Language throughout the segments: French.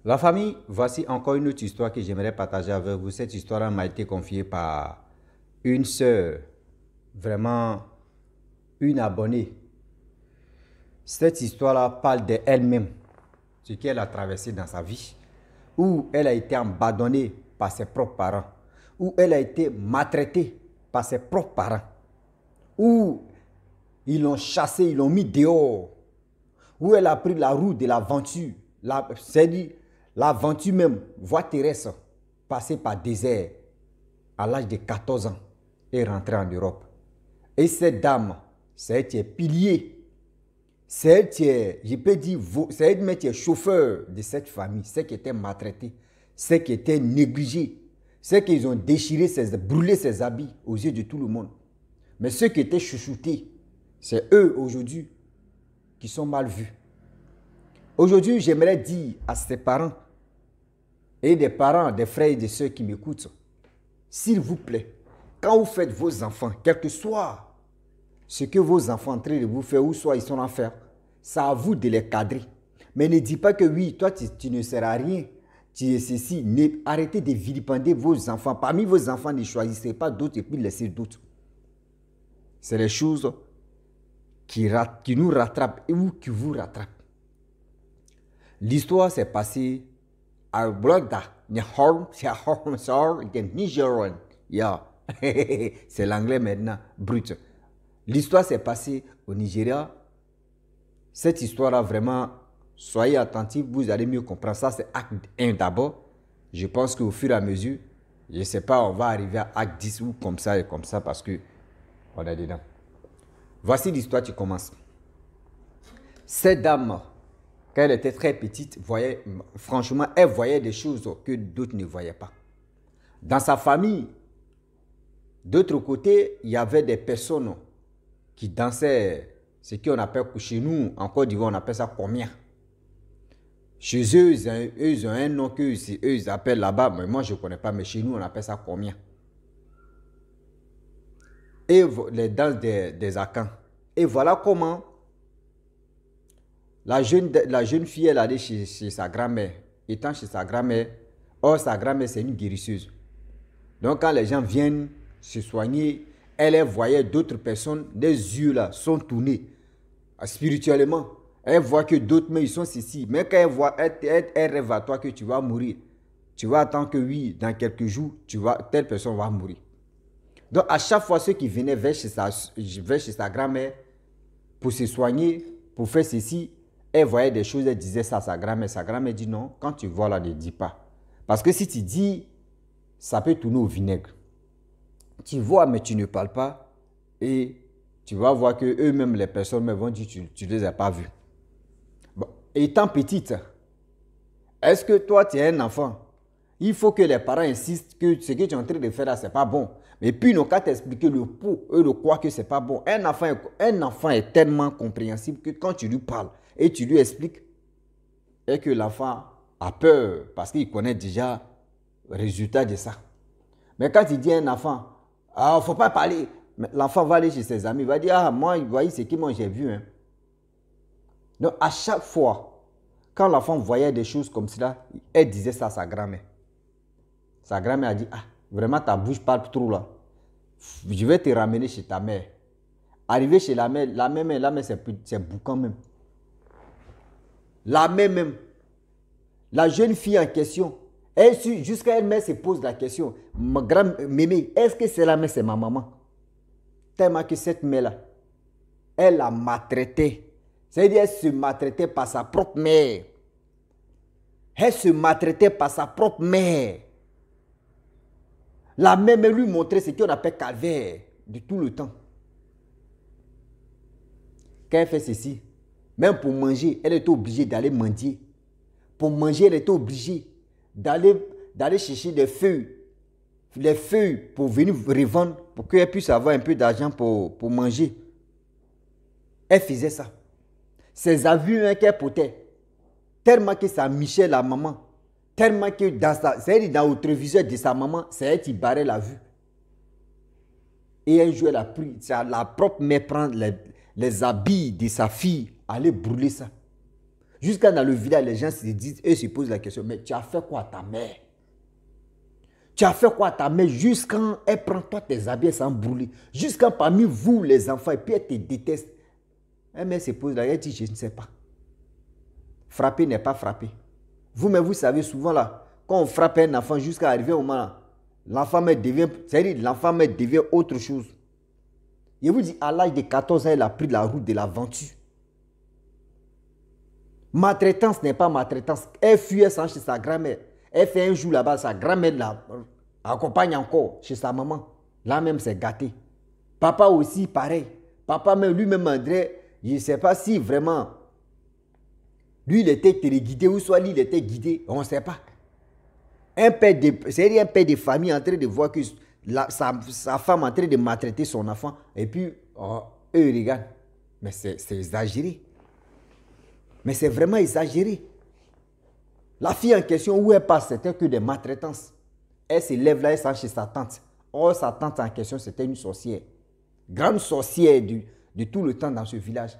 La famille, voici encore une autre histoire que j'aimerais partager avec vous. Cette histoire m'a été confiée par une sœur, vraiment une abonnée. Cette histoire-là parle d'elle-même, ce qu'elle a traversé dans sa vie, où elle a été abandonnée par ses propres parents, où elle a été maltraitée par ses propres parents, où ils l'ont chassée, ils l'ont mis dehors, où elle a pris la route de l'aventure, c'est-à-dire l'aventure même, voie terrestre, passée par désert, à l'âge de 14 ans, et rentrée en Europe. Et cette dame, c'est elle qui est pilier, c'est elle qui est, je peux dire, c'est elle qui est chauffeur de cette famille, celle qui était maltraitée, celle qui était négligée, celle qu'ils ont déchiré, brûlé ses habits aux yeux de tout le monde. Mais ceux qui étaient chouchoutés, c'est eux aujourd'hui qui sont mal vus. Aujourd'hui, j'aimerais dire à ces parents et des parents, des frères et des sœurs qui m'écoutent, s'il vous plaît, quand vous faites vos enfants, quel que soit ce que vos enfants sont en train de vous faire, ou soit ils sont en faire, c'est à vous de les cadrer. Mais ne dites pas que oui, toi tu ne sers à rien, tu es ceci. Arrêtez de vilipender vos enfants. Parmi vos enfants, ne choisissez pas d'autres et puis laissez d'autres. C'est les choses qui nous rattrapent ou qui vous rattrapent. L'histoire s'est passée à Blogda, c'est l'anglais maintenant, brut. L'histoire s'est passée au Nigeria. Cette histoire-là, vraiment, soyez attentifs, vous allez mieux comprendre. Ça, c'est acte 1 d'abord. Je pense qu'au fur et à mesure, je ne sais pas, on va arriver à acte 10 ou comme ça et comme ça parce que on est dedans. Voici l'histoire qui commence. Cette dame, quand elle était très petite, franchement, elle voyait des choses que d'autres ne voyaient pas. Dans sa famille, d'autre côté, il y avait des personnes qui dansaient, ce qu'on appelle, chez nous, en Côte d'Ivoire, on appelle ça combien. Chez eux, ils ont un nom qu'eux ils appellent là-bas, mais moi je ne connais pas, mais chez nous, on appelle ça combien. Et les danses des Akans. Et voilà comment la jeune fille, elle allait chez sa grand-mère. Étant chez sa grand-mère, or sa grand-mère, c'est une guérisseuse. Donc quand les gens viennent se soigner, elle voyait d'autres personnes, des yeux là sont tournés spirituellement. Elle voit que d'autres, mais ils sont ceci. Mais quand elle voit, elle rêve à toi que tu vas mourir. Tu vas attendre que oui, dans quelques jours, telle personne va mourir. Donc à chaque fois, ceux qui venaient vers chez sa grand-mère pour se soigner, pour faire ceci, elle voyait des choses, elle disait ça à sa grand-mère. Sa grand-mère dit non, quand tu vois là, ne dis pas. Parce que si tu dis, ça peut tourner au vinaigre. Tu vois, mais tu ne parles pas. Et tu vas voir que eux-mêmes, les personnes vont dire tu ne les as pas vus. Bon, étant petite, est-ce que toi, tu es un enfant? Il faut que les parents insistent que ce que tu es en train de faire là, ce n'est pas bon. Mais puis, ils n'ont qu'à t'expliquer le pot, eux, le quoi que ce n'est pas bon. Un enfant est tellement compréhensible que quand tu lui parles et tu lui expliques, et que l'enfant a peur parce qu'il connaît déjà le résultat de ça. Mais quand tu dis à un enfant, ah, il ne faut pas parler, l'enfant va aller chez ses amis, il va dire, ah, moi, voyez ce que moi j'ai vu. Hein. Donc, à chaque fois, quand l'enfant voyait des choses comme cela, elle disait ça à sa grand-mère. Sa grand-mère a dit, ah, vraiment ta bouche parle trop là. Je vais te ramener chez ta mère. Arrivé chez la mère c'est boucan même. La mère même. La jeune fille en question, jusqu'à elle-même se pose la question, ma grand-mémé, est-ce que c'est la mère, c'est ma maman? Tellement que cette mère-là, elle a maltraité. C'est-à-dire elle se maltraitait par sa propre mère. Elle se maltraitait par sa propre mère. La mère lui montrait ce qu'on appelle calvaire de tout le temps. Quand elle fait ceci, même pour manger, elle était obligée d'aller mendier. Pour manger, elle était obligée d'aller chercher des feuilles. Les feuilles pour venir revendre, pour qu'elle puisse avoir un peu d'argent pour manger. Elle faisait ça. Ses avis qu'elle portait, tellement que ça michait la maman, tellement que dans le téléviseur de sa maman, c'est elle qui barrait la vue. Et un jour, elle a pris, la propre mère prend les habits de sa fille, aller brûler ça. Jusqu'à dans le village, les gens se disent, eux se posent la question, mais tu as fait quoi à ta mère? Tu as fait quoi à ta mère jusqu'à elle prend toi tes habits sans brûler? Jusqu'à parmi vous, les enfants, et puis elle te déteste. Elle mère se pose là, elle dit, je ne sais pas. Frapper n'est pas frapper. Vous-même, vous savez souvent là, quand on frappe un enfant jusqu'à arriver au moment là, l'enfant devient autre chose. Je vous dis, à l'âge de 14 ans, elle a pris la route de l'aventure. Maltraitance n'est pas maltraitance. Elle fuit, elle s'en chez sa grand-mère. Elle fait un jour là-bas, sa grand-mère l'accompagne encore chez sa maman. Là même, c'est gâté. Papa aussi, pareil. Papa même, lui-même, André, je ne sais pas si vraiment, lui, il était téléguidé ou soit lui, il était guidé. On ne sait pas. C'est-à-dire un père de famille en train de voir que sa femme est en train de maltraiter son enfant. Et puis, eux, ils regardent. Mais c'est exagéré. Mais c'est vraiment exagéré. La fille en question, où elle passe, c'était que des maltraitances. Elle se lève là, elle s'en chez sa tante. Or, sa tante en question, c'était une sorcière. Grande sorcière de tout le temps dans ce village.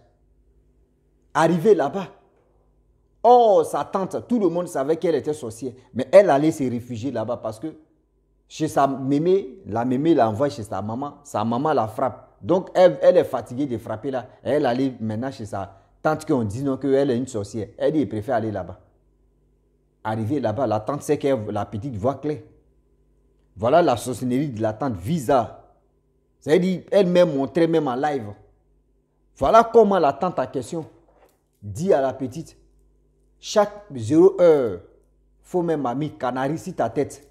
Arrivée là-bas. Oh, sa tante, tout le monde savait qu'elle était sorcière. Mais elle allait se réfugier là-bas parce que chez sa mémé, la mémé l'envoie chez sa maman la frappe. Donc, elle est fatiguée de frapper là. Elle allait maintenant chez sa tante qui ont dit non, qu'elle est une sorcière. Elle dit, elle préfère aller là-bas. Arrivée là-bas, la tante sait que la petite voit clair. Voilà la sorcellerie de la tante Visa. C'est-à-dire, elle-même montrait même en live. Voilà comment la tante en question dit à la petite, chaque 0 heure, faut même mamie, canari sur ta tête.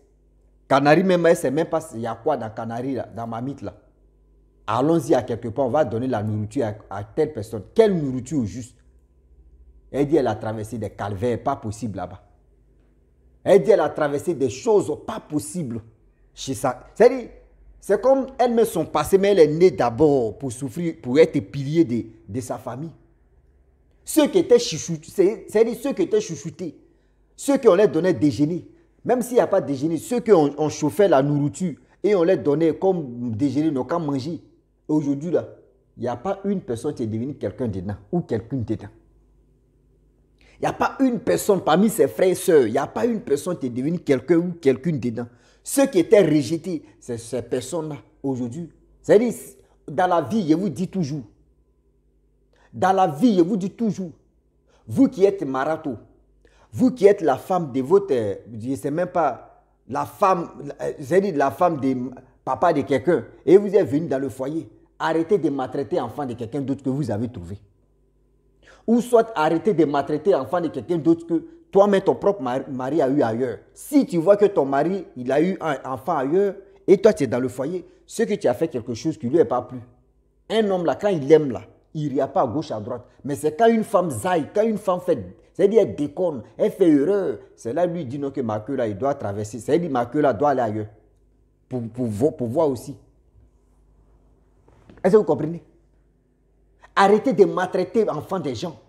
Canari même, elle ne sait même pas il y a quoi dans canari, là, dans ma mythe là. Allons-y à quelque part, on va donner la nourriture à telle personne. Quelle nourriture au juste? Elle dit elle a traversé des calvaires, pas possible là-bas. Elle dit elle a traversé des choses pas possibles chez ça. C'est-à-dire, c'est comme elle met son passé, mais elle est née d'abord pour souffrir, pour être pilier de sa famille. Ceux qui étaient chouchoutés, c'est-à-dire ceux qui étaient chouchoutés, ceux qui on leur donnait déjeuner, même s'il n'y a pas de déjeuner, ceux qui ont chauffé la nourriture et on leur donnait comme déjeuner, n'ont qu'à manger. Aujourd'hui, là, il n'y a pas une personne qui est devenue quelqu'un dedans ou quelqu'une dedans. Il n'y a pas une personne parmi ses frères et sœurs, il n'y a pas une personne qui est devenue quelqu'un ou quelqu'une dedans. Ceux qui étaient rejetés, c'est ces personnes-là aujourd'hui. C'est-à-dire, dans la vie, je vous dis toujours, dans la vie, je vous dis toujours, vous qui êtes marato, vous qui êtes la femme de votre, je ne sais même pas, la femme, c'est-à-dire la femme de papa de quelqu'un, et vous êtes venu dans le foyer, arrêtez de maltraiter l'enfant de quelqu'un d'autre que vous avez trouvé. Ou soit arrêtez de maltraiter l'enfant de quelqu'un d'autre que toi-même, ton propre mari a eu ailleurs. Si tu vois que ton mari, il a eu un enfant ailleurs, et toi, tu es dans le foyer, c'est que tu as fait quelque chose qui ne lui est pas plu. Un homme, là, quand il aime, là, il n'y a pas à gauche, à droite. Mais c'est quand une femme zaille, quand une femme fait, c'est-à-dire elle déconne, elle fait erreur, c'est là lui dit non que ma queue là, il doit traverser. C'est-à-dire ma queue là doit aller ailleurs. Pour voir aussi. Est-ce que vous comprenez? Arrêtez de maltraiter l'enfant des gens.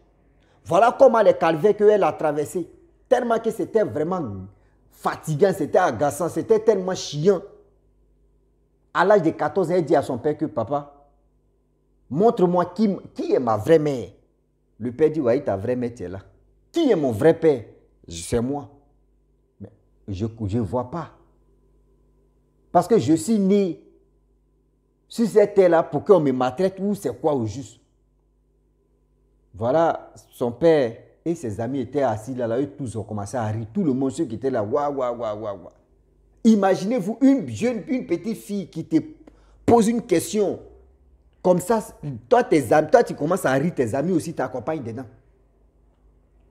Voilà comment les calvaires qu'elle a traversés. Tellement que c'était vraiment fatigant, c'était agaçant, c'était tellement chiant. À l'âge de 14 ans, elle dit à son père que papa, montre-moi qui est ma vraie mère. Le père dit, oui, ta vraie mère, tu es là. Qui est mon vrai père? C'est moi. Mais je ne vois pas. Parce que je suis né sur cette terre-là pour qu'on me maltraite ou c'est quoi au juste? Voilà, son père et ses amis étaient assis là, eux tous ont commencé à rire. Tout le monde, ceux qui étaient là, waouh, waouh, waouh, waouh. Imaginez-vous une petite fille qui te pose une question. Comme ça, toi, tu commences à rire, tes amis aussi t'accompagnent dedans.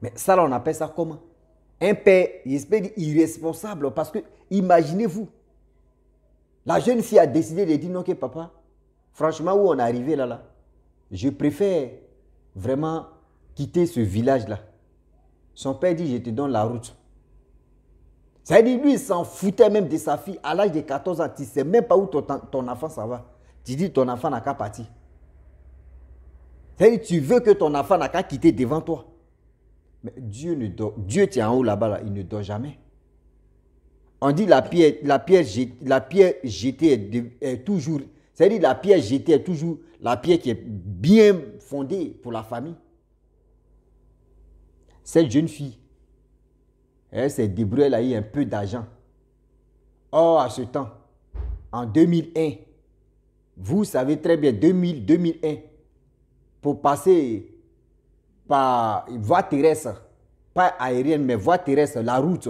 Mais ça, là, on appelle ça comment? Un père, j'espère, irresponsable. Parce que, imaginez-vous, la jeune fille a décidé de dire non, que papa, franchement, où on est arrivé là, je préfère vraiment quitter ce village-là. Son père dit, je te donne la route. Ça veut dire, lui, il s'en foutait même de sa fille. À l'âge de 14 ans, tu ne sais même pas où ton enfant s'en va. Tu dis, ton enfant n'a qu'à partir. Ça veut dire, tu veux que ton enfant n'a qu'à quitter devant toi. Mais Dieu tient en haut là-bas, là, il ne dort jamais. On dit la pierre jetée est toujours, c'est-à-dire la pierre jetée est toujours la pierre qui est bien fondée pour la famille. Cette jeune fille, elle s'est débrouillée, elle a eu un peu d'argent. Or, à ce temps, en 2001, vous savez très bien, 2001, pour passer par voie terrestre, pas aérienne, mais voie terrestre, la route,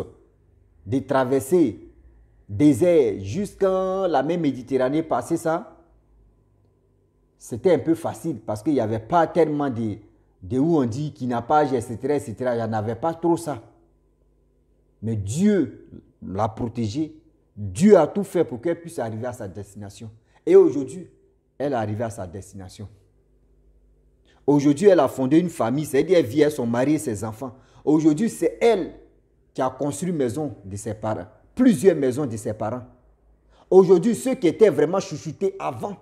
de traverser désert jusqu'à la mer Méditerranée, passer ça, c'était un peu facile parce qu'il n'y avait pas tellement de où on dit qu'il n'a pas, etc., etc. Il n'y en avait pas trop ça. Mais Dieu l'a protégée. Dieu a tout fait pour qu'elle puisse arriver à sa destination. Et aujourd'hui, elle est arrivée à sa destination. Aujourd'hui, elle a fondé une famille, c'est-à-dire elle vit avec son mari et ses enfants. Aujourd'hui, c'est elle qui a construit une maison de ses parents, plusieurs maisons de ses parents. Aujourd'hui, ceux qui étaient vraiment chouchoutés avant,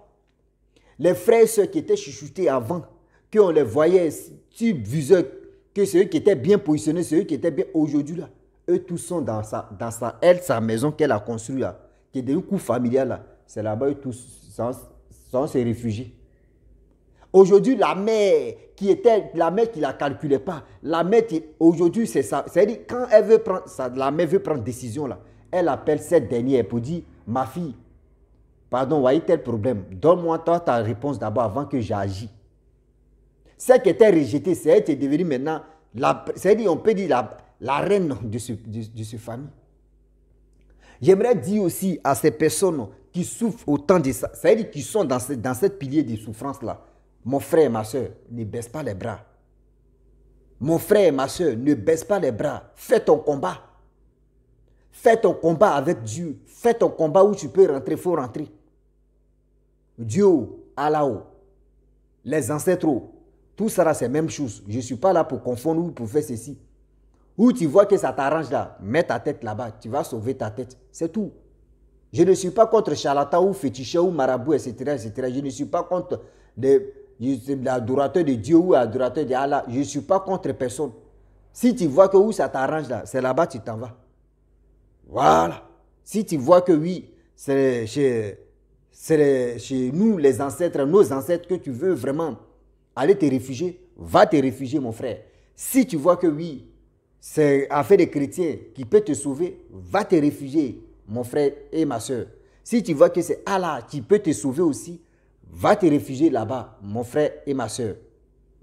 les frères et sœurs qui étaient chouchoutés avant, qu'on les voyait, tu visais que ceux qui étaient bien positionnés, ceux qui étaient bien aujourd'hui là, eux tous sont dans sa maison qu'elle a construite là, qui est un coup familial là, c'est là-bas eux tous sont se réfugier. Aujourd'hui, la mère qui la calculait pas, la mère qui, aujourd'hui, c'est ça. C'est-à-dire, quand elle veut prendre, la mère veut prendre décision là, elle appelle cette dernière pour dire, ma fille, pardon, voyez tel problème, donne-moi toi ta réponse d'abord avant que j'agisse. Celle qui était rejetée, c'est elle qui est devenue maintenant, c'est-à-dire, on peut dire la reine de ce famille. J'aimerais dire aussi à ces personnes qui souffrent autant de ça, c'est-à-dire qui sont dans cette pilier de souffrance là, mon frère et ma soeur, ne baisse pas les bras. Mon frère et ma soeur, ne baisse pas les bras. Fais ton combat. Fais ton combat avec Dieu. Fais ton combat où tu peux rentrer, il faut rentrer. Dieu, Allah, les ancêtres, tout ça, c'est la même chose. Je ne suis pas là pour confondre ou pour faire ceci. Où tu vois que ça t'arrange là, mets ta tête là-bas, tu vas sauver ta tête. C'est tout. Je ne suis pas contre charlatan ou féticheur ou marabout, etc., etc. Je ne suis pas contre l'adorateur de Dieu ou l'adorateur de Allah. Je ne suis pas contre personne. Si tu vois que où ça t'arrange là, c'est là-bas que tu t'en vas. Voilà. Si tu vois que oui, c'est chez nous, les ancêtres, nos ancêtres, que tu veux vraiment aller te réfugier, va te réfugier, mon frère. Si tu vois que oui, c'est affaire des chrétiens qui peut te sauver, va te réfugier, mon frère et ma soeur. Si tu vois que c'est Allah qui peut te sauver aussi, va te réfugier là-bas, mon frère et ma soeur.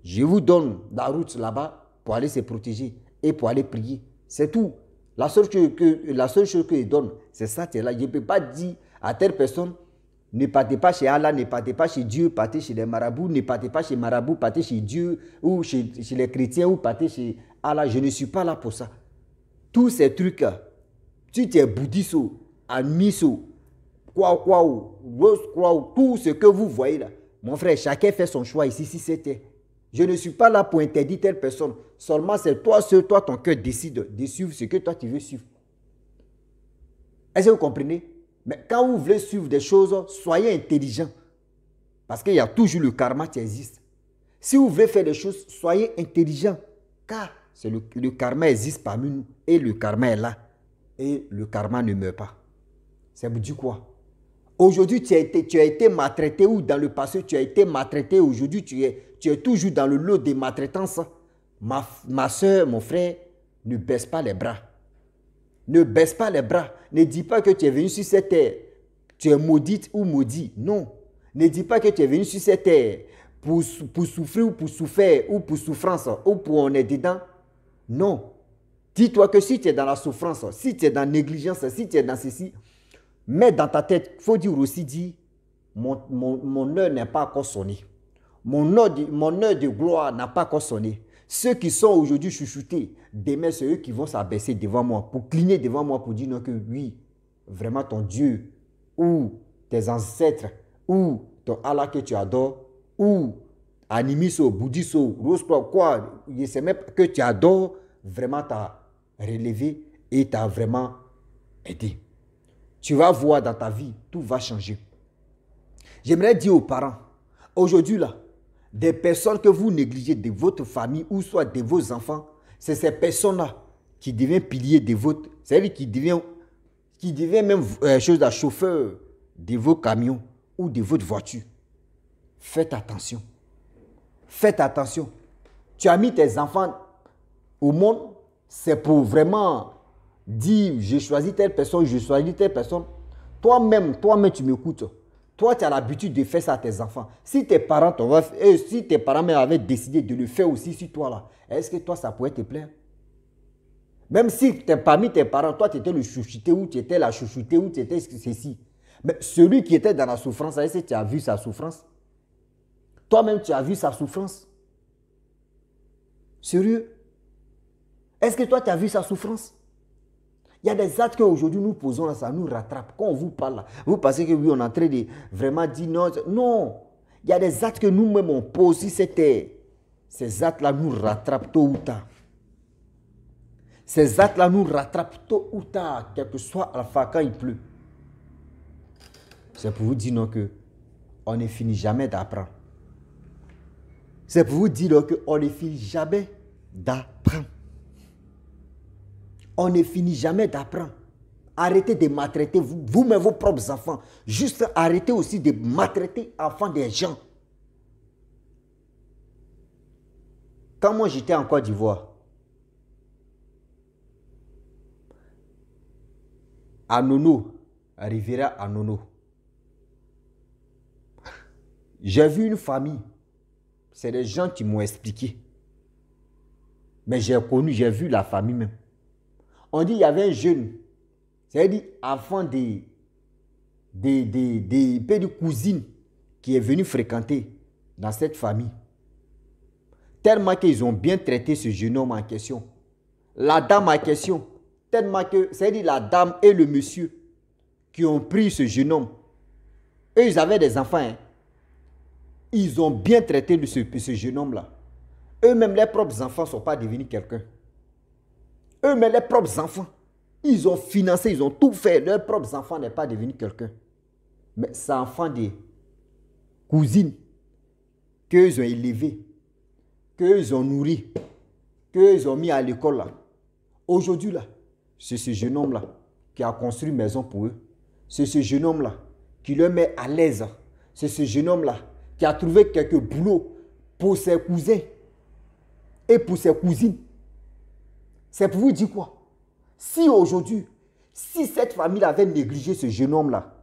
Je vous donne la route là-bas pour aller se protéger et pour aller prier. C'est tout. La seule chose que je donne, c'est ça, c'est là. Je ne peux pas dire à telle personne, ne partez pas chez Allah, ne partez pas chez Dieu, partez chez les marabouts, ne partez pas chez marabout, partez chez Dieu, ou chez les chrétiens, ou partez chez Allah. Je ne suis pas là pour ça. Tous ces trucs-là, si tu es bouddhiste, animiste, tout ce que vous voyez là, mon frère, chacun fait son choix ici, si c'était. Je ne suis pas là pour interdire telle personne. Seulement, c'est toi, seul toi, ton cœur décide de suivre ce que toi, tu veux suivre. Est-ce que vous comprenez? Mais quand vous voulez suivre des choses, soyez intelligent. Parce qu'il y a toujours le karma qui existe. Si vous voulez faire des choses, soyez intelligent. Car le karma existe parmi nous. Et le karma est là. Et le karma ne meurt pas. Ça vous dit quoi? Aujourd'hui, tu as été maltraité ou dans le passé, tu as été maltraité. Aujourd'hui, tu es toujours dans le lot des maltraitances. Ma soeur, mon frère, ne baisse pas les bras. Ne baisse pas les bras. Ne dis pas que tu es venu sur cette terre. Tu es maudite ou maudit. Non. Ne dis pas que tu es venu sur cette terre pour souffrir ou pour souffrir ou pour souffrance ou pour on est dedans. Non. Dis-toi que si tu es dans la souffrance, si tu es dans la négligence, si tu es dans ceci, mets dans ta tête, il faut dire aussi, mon heure n'est pas encore sonné. Mon heure de gloire n'a pas encore sonné. Ceux qui sont aujourd'hui chouchoutés, demain, c'est eux qui vont s'abaisser devant moi, pour cligner devant moi, pour dire non, que oui, vraiment ton Dieu, ou tes ancêtres, ou ton Allah que tu adores, ou Animiso, Bouddhiso, Rose-Croix, quoi, je sais même que tu adores, vraiment t'a relevé et t'a vraiment aidé. Tu vas voir dans ta vie, tout va changer. J'aimerais dire aux parents, aujourd'hui là, des personnes que vous négligez de votre famille ou soit de vos enfants, c'est ces personnes-là qui deviennent piliers de votre... C'est-à-dire qui devient même chose à chauffeur de vos camions ou de votre voiture. Faites attention. Faites attention. Tu as mis tes enfants au monde, c'est pour vraiment dire, j'ai choisi telle personne, je choisis telle personne. Toi-même, tu m'écoutes. Toi, tu as l'habitude de faire ça à tes enfants. Si tes parents avaient décidé de le faire aussi sur toi là, est-ce que toi, ça pourrait te plaire? Même si parmi tes parents, toi, tu étais le chouchouté ou tu étais la chouchoutée ou tu étais ceci. Mais celui qui était dans la souffrance, est-ce que tu as vu sa souffrance? Toi-même, tu as vu sa souffrance? Sérieux? Est-ce que toi, tu as vu sa souffrance? Il y a des actes qu'aujourd'hui nous posons là, ça nous rattrape. Quand on vous parle là, vous pensez que oui, on est en train de vraiment dire non. Non. Il y a des actes que nous-mêmes on pose. Si c'était ces actes-là nous rattrapent tôt ou tard. Ces actes-là nous rattrapent tôt ou tard, quel que soit la fois quand il pleut. C'est pour vous dire non que on ne finit jamais d'apprendre. C'est pour vous dire qu'on ne finit jamais d'apprendre. On ne finit jamais d'apprendre. Arrêtez de maltraiter vous-même vos propres enfants. Juste arrêtez aussi de maltraiter les enfants des gens. Quand moi j'étais en Côte d'Ivoire, à Nono, à Riviera à Nono, j'ai vu une famille. C'est des gens qui m'ont expliqué. Mais j'ai vu la famille même. On dit qu'il y avait un jeune, c'est-à-dire enfant des cousines qui est venu fréquenter dans cette famille. Tellement qu'ils ont bien traité ce jeune homme en question. La dame en question, tellement que, c'est-à-dire la dame et le monsieur qui ont pris ce jeune homme. Eux, ils avaient des enfants. Hein. Ils ont bien traité ce jeune homme-là. Eux-mêmes, leurs propres enfants ne sont pas devenus quelqu'un. Eux-mêmes, leurs propres enfants, ils ont financé, ils ont tout fait. Leurs propres enfants n'est pas devenu quelqu'un. Mais c'est enfant des cousines qu'ils ont élevés, qu'ils ont nourris, qu'ils ont mis à l'école là. Aujourd'hui là, c'est ce jeune homme-là qui a construit une maison pour eux. C'est ce jeune homme-là qui leur met à l'aise. C'est ce jeune homme-là qui a trouvé quelques boulots pour ses cousins et pour ses cousines. C'est pour vous dire quoi? Si aujourd'hui, si cette famille avait négligé ce jeune homme-là,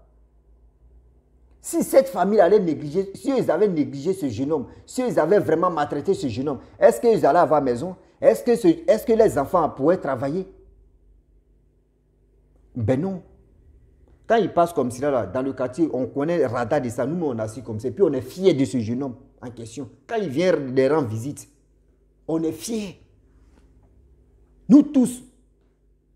si cette famille allait négliger, si ils avaient négligé ce jeune homme, si ils avaient vraiment maltraité ce jeune homme, est-ce qu'ils allaient avoir maison? Est-ce que les enfants pourraient travailler? Ben non. Quand ils passent comme cela, là, dans le quartier, on connaît le radar de ça. Nous, on assis comme ça. Puis on est fiers de ce jeune homme en question. Quand il vient les rendre visite, on est fiers. Nous tous,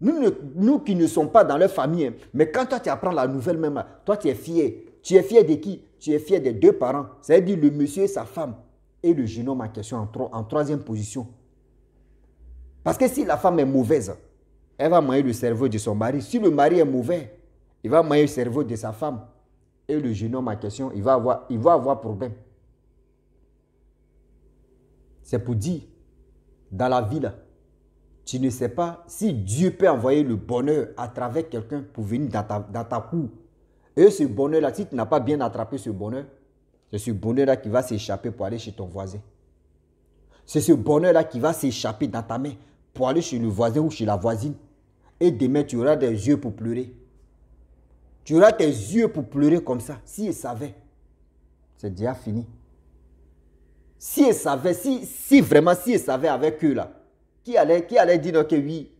nous qui ne sommes pas dans leur famille, hein, mais quand toi tu apprends la nouvelle même, toi tu es fier. Tu es fier de qui? Tu es fier des deux parents. C'est-à-dire le monsieur et sa femme. Et le jeune homme en question en troisième position. Parce que si la femme est mauvaise, elle va manger le cerveau de son mari. Si le mari est mauvais, il va manger le cerveau de sa femme. Et le jeune homme en question, il va avoir problème. C'est pour dire, dans la vie là, tu ne sais pas si Dieu peut envoyer le bonheur à travers quelqu'un pour venir dans ta cour. Et ce bonheur-là, si tu n'as pas bien attrapé ce bonheur, c'est ce bonheur-là qui va s'échapper pour aller chez ton voisin. C'est ce bonheur-là qui va s'échapper dans ta main pour aller chez le voisin ou chez la voisine. Et demain, tu auras des yeux pour pleurer. Tu auras tes yeux pour pleurer comme ça. Si ils savaient, c'est déjà fini. Si ils savaient, si vraiment, si ils savaient avec eux là, qui allait dire que oui,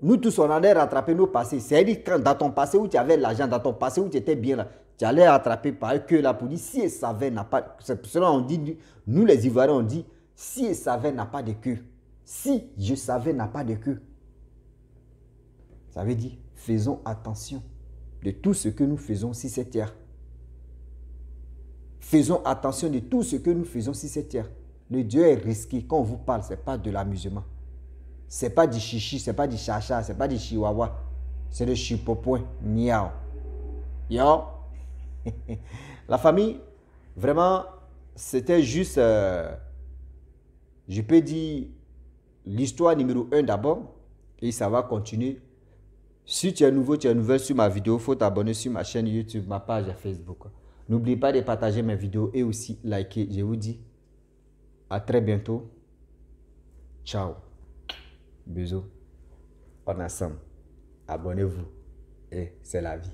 nous tous on allait rattraper nos passés. C'est-à-dire quand dans ton passé où tu avais l'argent, dans ton passé où tu étais bien là, tu allais rattraper par eux là pour dire si ils savaient n'a pas. C'est pour cela on dit, nous les Ivoiriens on dit, si ils savaient n'a pas de queue. Si je savais n'a pas de queue. Ça veut dire, faisons attention de tout ce que nous faisons sur cette terre. Faisons attention de tout ce que nous faisons sur cette terre. Le Dieu est risqué. Quand on vous parle, ce n'est pas de l'amusement. Ce n'est pas du chichi, ce n'est pas du chacha, ce n'est pas du chihuahua. C'est le chipopoin. Miao. Yo. La famille, vraiment, c'était juste, je peux dire, l'histoire numéro 1 d'abord. Et ça va continuer. Si tu es nouveau, tu es nouvelle sur ma vidéo, il faut t'abonner sur ma chaîne YouTube, ma page Facebook. N'oublie pas de partager mes vidéos et aussi liker. Je vous dis à très bientôt. Ciao. Bisous. On est ensemble. Abonnez-vous. Et c'est la vie.